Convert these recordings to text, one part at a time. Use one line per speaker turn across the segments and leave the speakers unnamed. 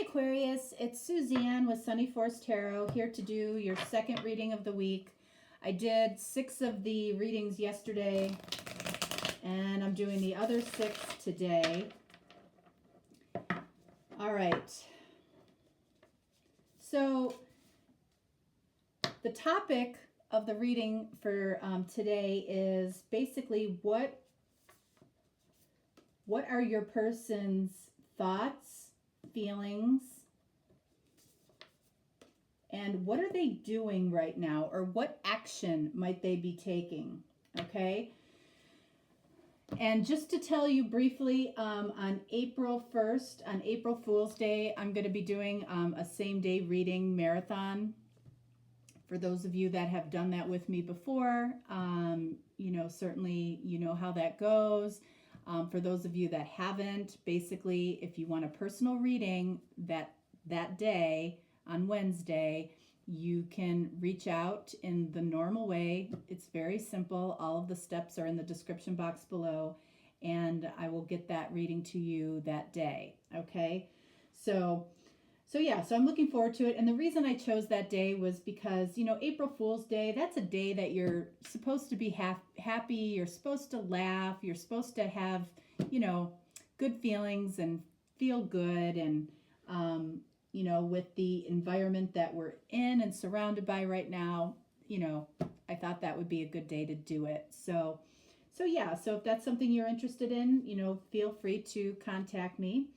Aquarius, it's Suzanne with Sunny Force Tarot here to do your second reading of the week. I did 6 of the readings yesterday and I'm doing the other 6 today. All right. So the topic of the reading for today is basically what are your person's thoughts, feelings, and what are they doing right now, or what action might they be taking? Okay. And just to tell you briefly, on April 1st, on April Fool's Day, I'm going to be doing a same-day reading marathon. For those of you that have done that with me before, certainly you know how that goes. For those of you that haven't, basically, if you want a personal reading that day on Wednesday, you can reach out in the normal way. It's very simple. All of the steps are in the description box below, and I will get that reading to you that day. Okay, so I'm looking forward to it. And the reason I chose that day was because, April Fool's Day, that's a day that you're supposed to be happy. You're supposed to laugh. You're supposed to have, good feelings and feel good. And, with the environment that we're in and surrounded by right now, I thought that would be a good day to do it. So if that's something you're interested in, feel free to contact me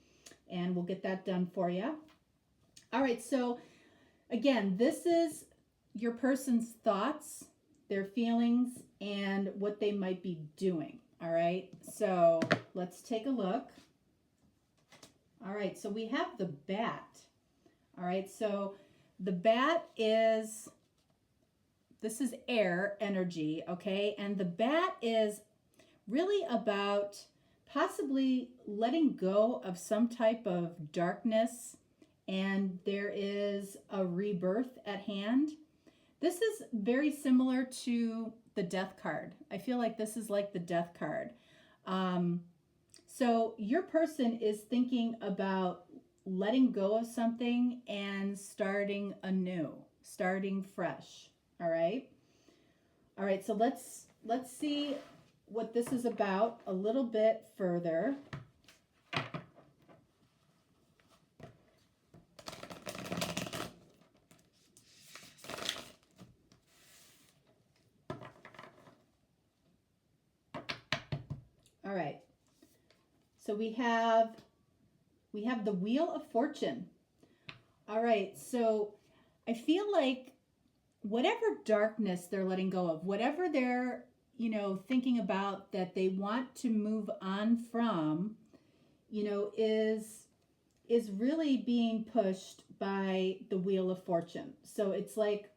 and we'll get that done for you. All right, so again, this is your person's thoughts, their feelings, and what they might be doing. All right, so let's take a look. All right, so we have the bat. All right, so the bat this is air energy, okay? And the bat is really about possibly letting go of some type of darkness, and there is a rebirth at hand. This is very similar to the death card. I feel like this is like the death card. So your person is thinking about letting go of something and starting anew, starting fresh. All right. All right. So let's see what this is about a little bit further. All right. So we have the Wheel of Fortune. All right. So I feel like whatever darkness they're letting go of, whatever they're, thinking about that they want to move on from, is really being pushed by the Wheel of Fortune. So it's like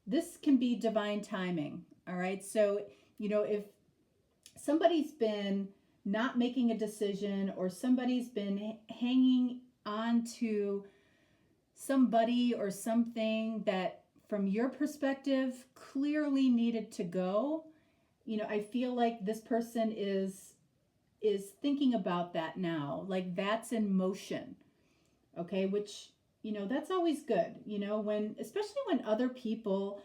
this can be divine timing. All right. So, if somebody's been not making a decision, or somebody's been hanging on to somebody or something that from your perspective clearly needed to go, I feel like this person is thinking about that now, like that's in motion. Okay, which, that's always good, especially when other people,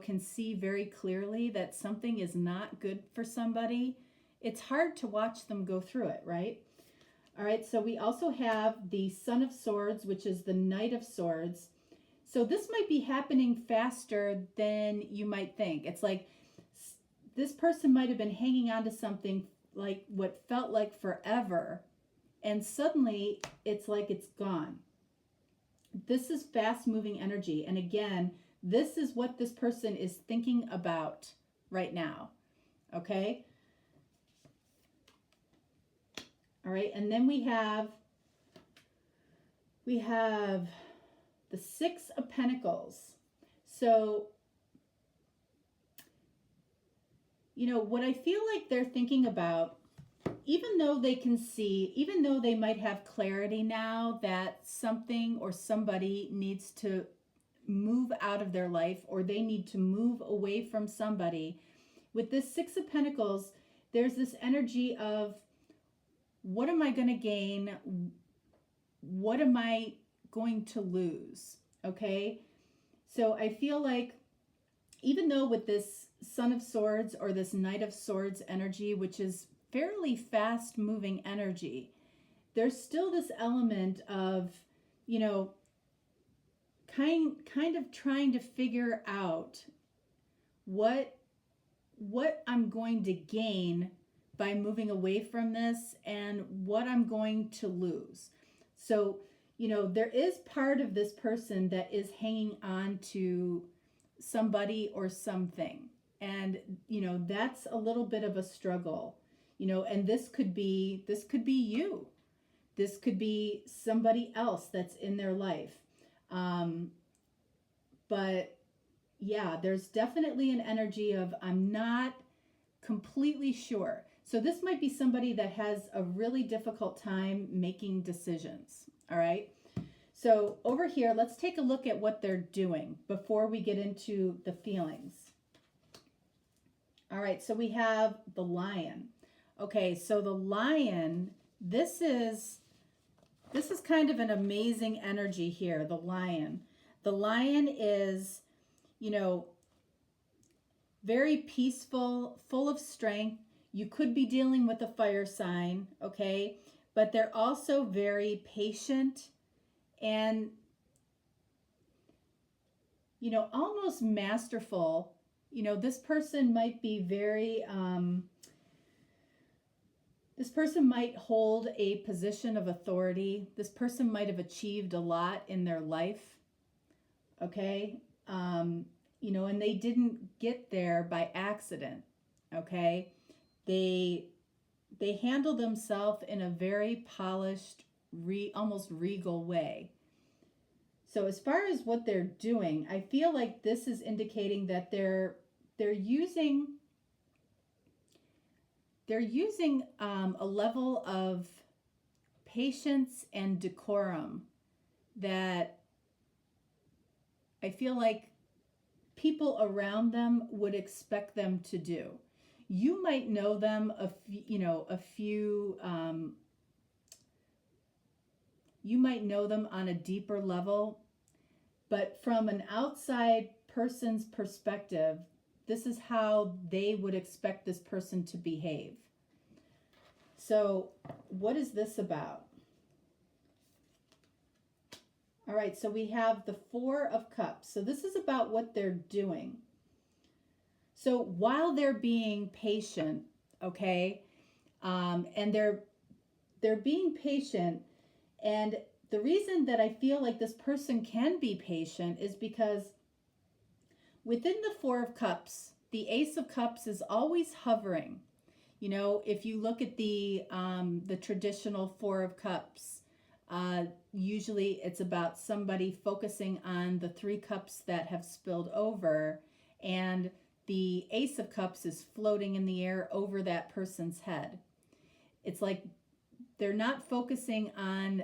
can see very clearly that something is not good for somebody. It's hard to watch them go through it, right? All right, so we also have the Son of Swords, which is the Knight of Swords. So this might be happening faster than you might think. It's like this person might have been hanging on to something like what felt like forever, and suddenly it's like it's gone. This is fast-moving energy, and again, this is what this person is thinking about right now, okay? All right, and then we have the Six of Pentacles. So, what I feel like they're thinking about, even though they can see, even though they might have clarity now that something or somebody needs to move out of their life, or they need to move away from somebody, with this Six of Pentacles, there's this energy of, what am I going to gain? what am I going to lose? Okay. So I feel like even though with this Son of Swords or this Knight of Swords energy, which is fairly fast moving energy, there's still this element of, you know, kind of trying to figure out what I'm going to gain by moving away from this and what I'm going to lose. So, you know, there is part of this person that is hanging on to somebody or something. And, you know, that's a little bit of a struggle, you know, and this could be you. This could be somebody else that's in their life. But yeah, there's definitely an energy of I'm not completely sure. So this might be somebody that has a really difficult time making decisions. All right. So over here, let's take a look at what they're doing before we get into the feelings. All right. So we have the Lion. Okay. So the Lion, this is kind of an amazing energy here. The Lion. The Lion is, you know, very peaceful, full of strength. You could be dealing with a fire sign, okay? But they're also very patient and, you know, almost masterful. You know, this person might be very, this person might hold a position of authority. This person might have achieved a lot in their life, okay? You know, and they didn't get there by accident, okay? They handle themselves in a very polished, almost regal way. So as far as what they're doing, I feel like this is indicating that they're using a level of patience and decorum that I feel like people around them would expect them to do. You might know them you might know them on a deeper level, but from an outside person's perspective, this is how they would expect this person to behave. So what is this about? All right, so we have the Four of Cups. So this is about what they're doing. So while they're being patient, okay, and they're being patient, and the reason that I feel like this person can be patient is because within the Four of Cups, the Ace of Cups is always hovering. You know, if you look at the traditional Four of Cups, usually it's about somebody focusing on the three cups that have spilled over, and the Ace of Cups is floating in the air over that person's head. It's like they're not focusing on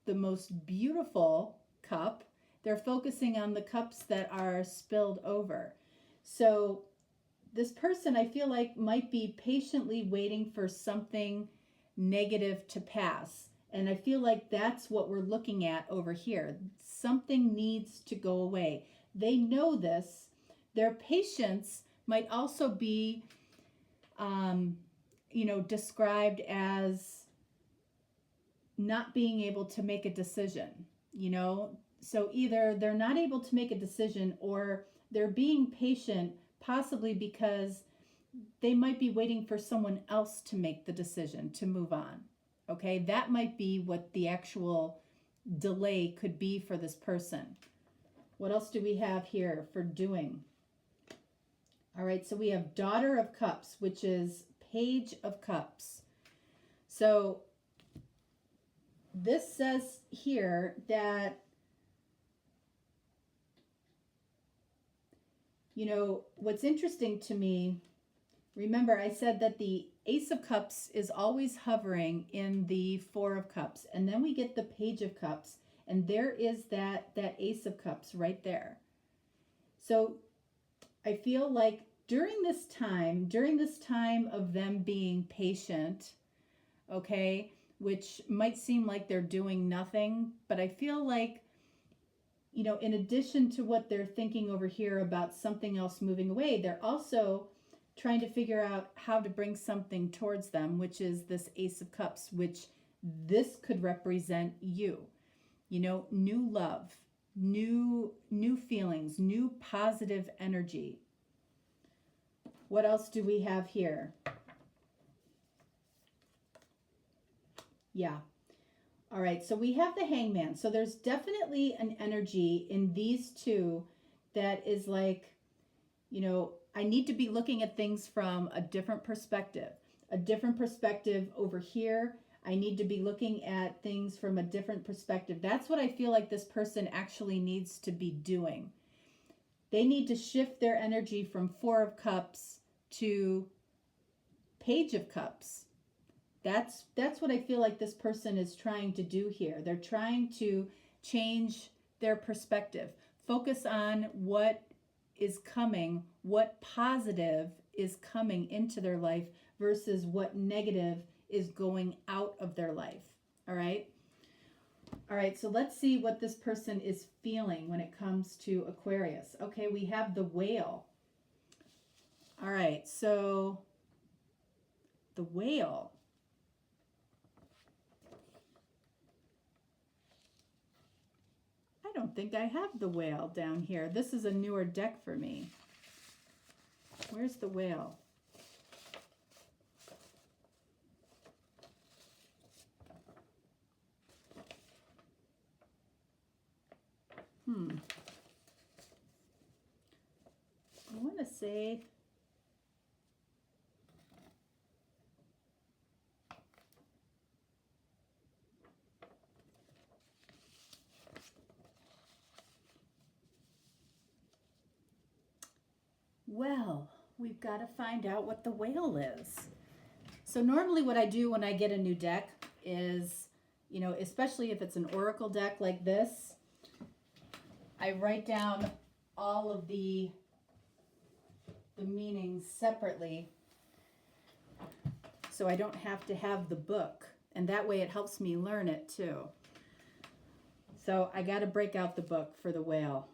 the most beautiful cup. They're focusing on the cups that are spilled over. So this person, I feel like, might be patiently waiting for something negative to pass. And I feel like that's what we're looking at over here. Something needs to go away. They know this. Their patience might also be, described as not being able to make a decision, you know? So either they're not able to make a decision, or they're being patient possibly because they might be waiting for someone else to make the decision to move on. Okay, that might be what the actual delay could be for this person. What else do we have here for doing? All right, so we have Daughter of Cups, which is Page of Cups. So this says here that, you know, what's interesting to me, remember I said that the Ace of Cups is always hovering in the Four of Cups, and then we get the Page of Cups, and there is that Ace of Cups right there. So I feel like during this time of them being patient, okay, which might seem like they're doing nothing, but I feel like, you know, in addition to what they're thinking over here about something else moving away, they're also trying to figure out how to bring something towards them, which is this Ace of Cups, which this could represent you. You know, new love, new feelings, new positive energy. What else do we have here? Yeah. All right, so we have the Hangman. So there's definitely an energy in these two that is like, you know, I need to be looking at things from a different perspective over here. I need to be looking at things from a different perspective. That's what I feel like this person actually needs to be doing. They need to shift their energy from Four of Cups to Page of Cups. That's what I feel like this person is trying to do here. They're trying to change their perspective. Focus on what is coming, what positive is coming into their life versus what negative is going out of their life. All right? All right, so let's see what this person is feeling when it comes to Aquarius. Okay, we have the Whale. All right, so the Whale. I don't think I have the Whale down here. This is a newer deck for me. Where's the Whale? I want to say well, we've got to find out what the Whale is. So normally what I do when I get a new deck is, you know, especially if it's an oracle deck like this, I write down all of the meanings separately so I don't have to have the book. And that way it helps me learn it too. So I got to break out the book for the Whale.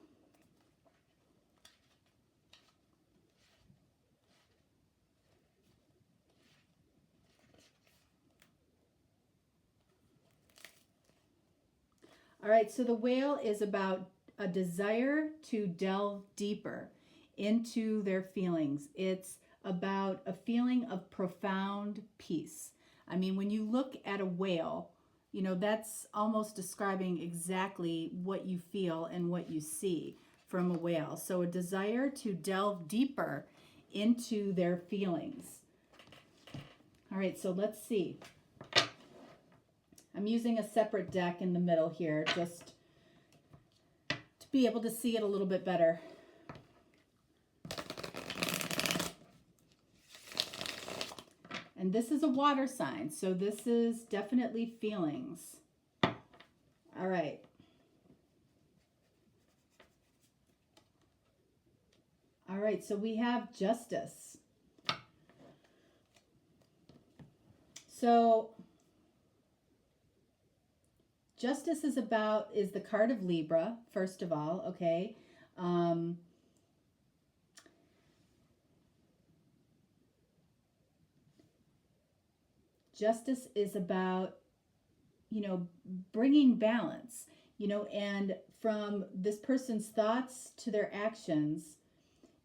All right, so the Whale is about a desire to delve deeper into their feelings. It's about a feeling of profound peace. I mean, when you look at a whale, you know, that's almost describing exactly what you feel and what you see from a whale. So a desire to delve deeper into their feelings. All right, so let's see. I'm using a separate deck in the middle here just to be able to see it a little bit better. And this is a water sign, so this is definitely feelings. All right. All right, so we have Justice. So Justice is the card of Libra, first of all, okay? Justice is about, you know, bringing balance, you know, and from this person's thoughts to their actions,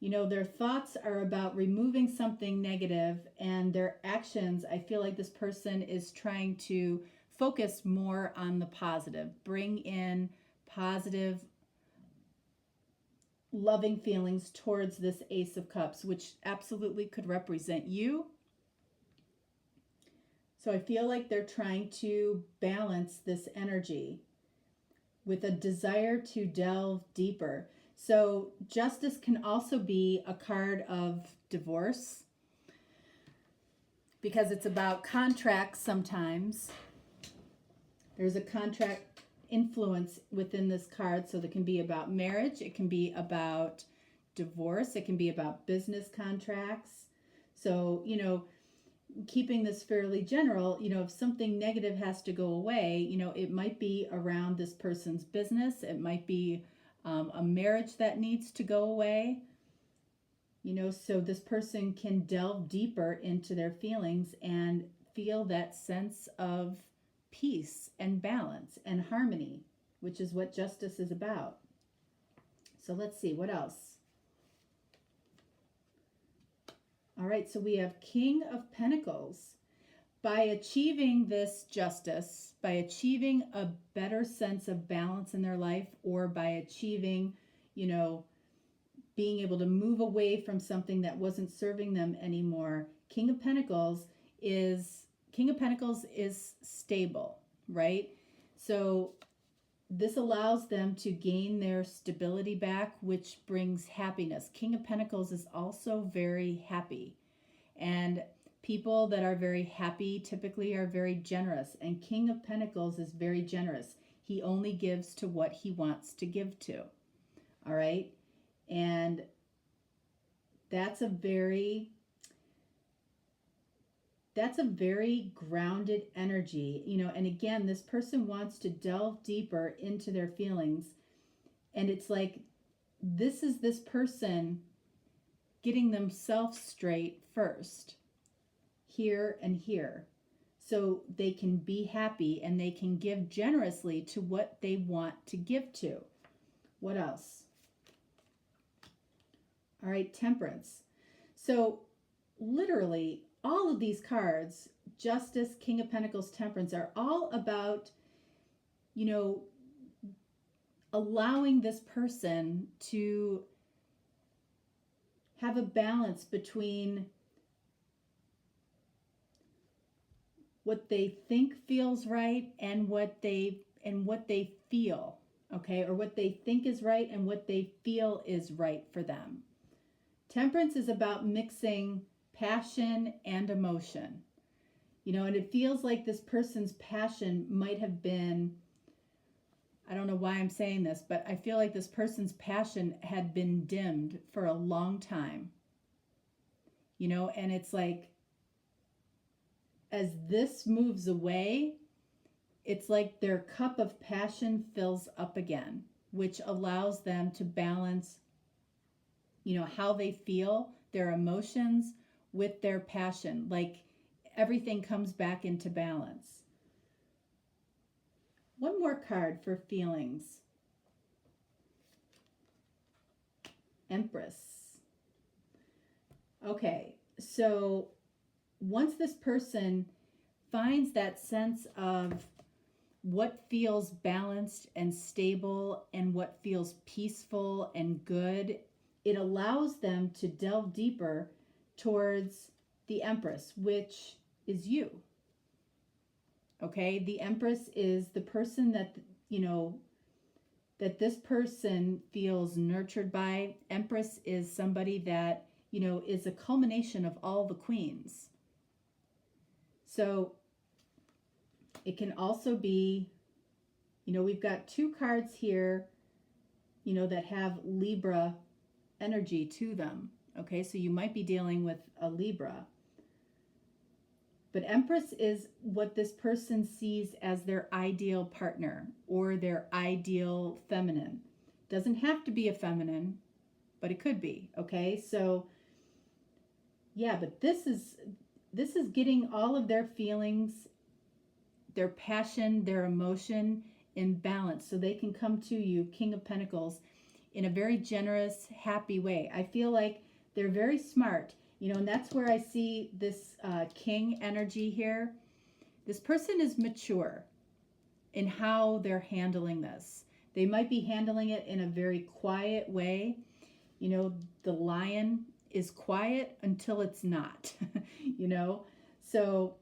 you know, their thoughts are about removing something negative, and their actions, I feel like this person is trying to focus more on the positive, bring in positive, loving feelings towards this Ace of Cups, which absolutely could represent you. So I feel like they're trying to balance this energy with a desire to delve deeper. So Justice can also be a card of divorce because it's about contracts sometimes. There's a contract influence within this card, so that can be about marriage, it can be about divorce, it can be about business contracts. So, you know, keeping this fairly general, if something negative has to go away, it might be around this person's business. It might be a marriage that needs to go away, so this person can delve deeper into their feelings and feel that sense of peace and balance and harmony, which is what justice is about. So let's see, what else? All right, so we have King of Pentacles. By achieving this justice, by achieving a better sense of balance in their life, or by achieving, being able to move away from something that wasn't serving them anymore, King of Pentacles is stable, right? So this allows them to gain their stability back, which brings happiness. King of Pentacles is also very happy. And people that are very happy typically are very generous. And King of Pentacles is very generous. He only gives to what he wants to give to. All right? And that's a very grounded energy, and again, this person wants to delve deeper into their feelings, and it's like this is this person getting themselves straight first, here and here, so they can be happy and they can give generously to what they want to give to. What else? All right, Temperance. So literally all of these cards, Justice, King of Pentacles, Temperance, are all about, allowing this person to have a balance between what they think feels right and what they feel, okay, or what they think is right and what they feel is right for them. Temperance is about mixing passion and emotion, and it feels like this person's passion might have been, I don't know why I'm saying this, but I feel like this person's passion had been dimmed for a long time, and it's like, as this moves away, it's like their cup of passion fills up again, which allows them to balance, how they feel, their emotions with their passion. Like everything comes back into balance. One more card for feelings. Empress. Okay, so once this person finds that sense of what feels balanced and stable and what feels peaceful and good, it allows them to delve deeper towards the Empress, which is you. Okay, the Empress is the person that, that this person feels nurtured by. Empress is somebody that, is a culmination of all the queens. So it can also be, we've got two cards here, that have Libra energy to them. Okay, so you might be dealing with a Libra. But Empress is what this person sees as their ideal partner or their ideal feminine. Doesn't have to be a feminine, but it could be. Okay, so yeah, but this is getting all of their feelings, their passion, their emotion in balance, so they can come to you, King of Pentacles, in a very generous, happy way. I feel like they're very smart, and that's where I see this king energy here. This person is mature in how they're handling this. They might be handling it in a very quiet way. The lion is quiet until it's not, so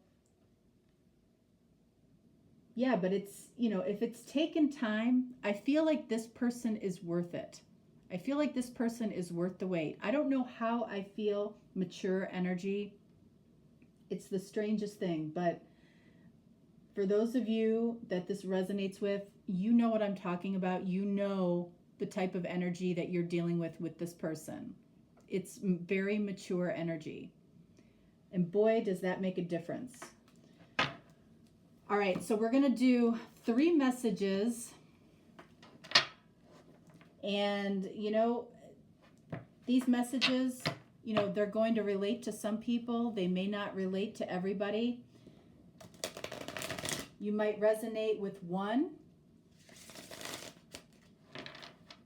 yeah, but it's, if it's taken time, I feel like this person is worth it. I feel like this person is worth the wait. I don't know how I feel mature energy. It's the strangest thing, but for those of you that this resonates with, you know what I'm talking about. You know the type of energy that you're dealing with this person. It's very mature energy. And boy, does that make a difference. All right, so we're going to do 3 messages. And, you know, these messages, you know, they're going to relate to some people. They may not relate to everybody. You might resonate with one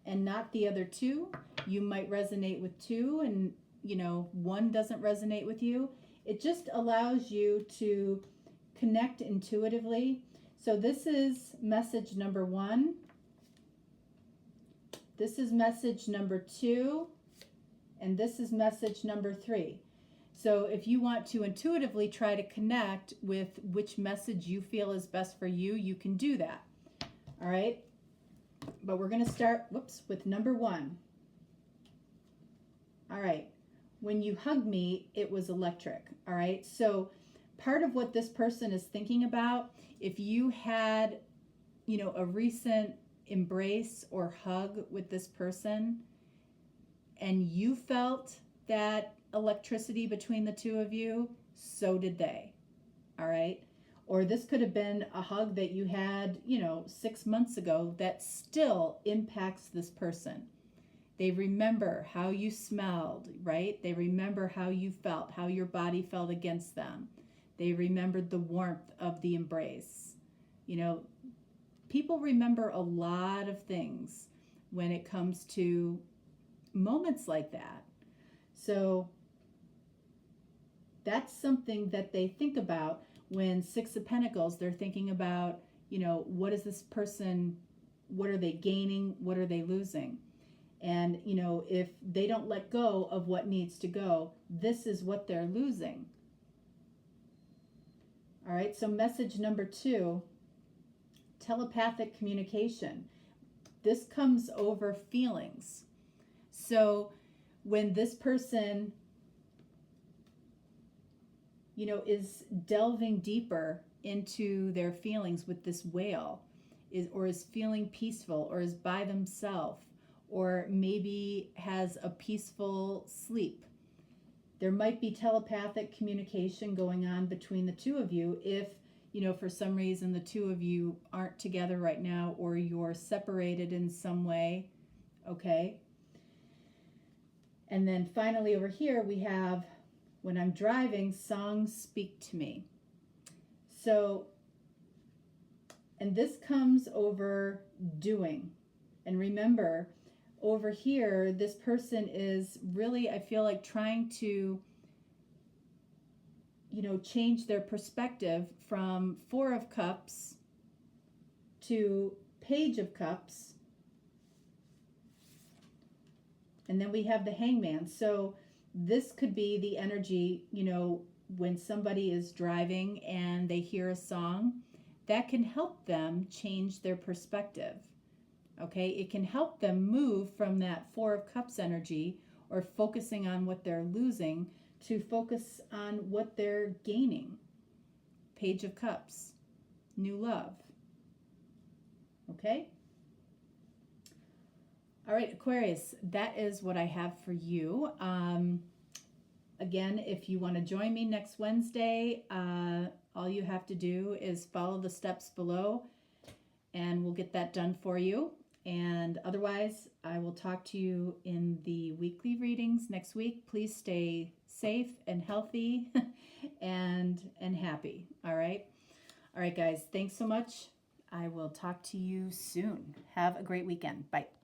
and not the other 2. You might resonate with 2 and, you know, 1 doesn't resonate with you. It just allows you to connect intuitively. So this is message number 1. This is message number 2. And this is message number 3. So if you want to intuitively try to connect with which message you feel is best for you, you can do that. All right. But we're going to start, with number 1. All right. When you hugged me, it was electric. All right. So part of what this person is thinking about, if you had, you know, a recent embrace or hug with this person and you felt that electricity between the 2 of you, so did they. All right. Or this could have been a hug that you had, you know, 6 months ago that still impacts this person. They remember how you smelled, right? They remember how you felt, how your body felt against them. They remembered the warmth of the embrace. You know, people remember a lot of things when it comes to moments like that. So that's something that they think about when 6 of Pentacles, they're thinking about, you know, what is this person, what are they gaining, what are they losing? And, you know, if they don't let go of what needs to go, this is what they're losing. All right, so message number 2, telepathic communication. This comes over feelings. So when this person, you know, is delving deeper into their feelings with this whale, is feeling peaceful, or is by themselves, or maybe has a peaceful sleep, there might be telepathic communication going on between the 2 of you if, you know, for some reason the 2 of you aren't together right now, or you're separated in some way, okay? And then finally over here we have, when I'm driving, songs speak to me. So, and this comes over doing. And remember, over here, this person is really, I feel like, trying to, you know, change their perspective from 4 of Cups to Page of Cups. And then we have the Hangman. So this could be the energy, you know, when somebody is driving and they hear a song, that can help them change their perspective. Okay, it can help them move from that 4 of Cups energy, or focusing on what they're losing, to focus on what they're gaining. Page of Cups, new love. Okay? All right, Aquarius, that is what I have for you. Again, if you want to join me next Wednesday, all you have to do is follow the steps below, and we'll get that done for you. And otherwise, I will talk to you in the weekly readings next week. Please stay safe and healthy and happy. All right. All right, guys. Thanks so much. I will talk to you soon. Have a great weekend. Bye.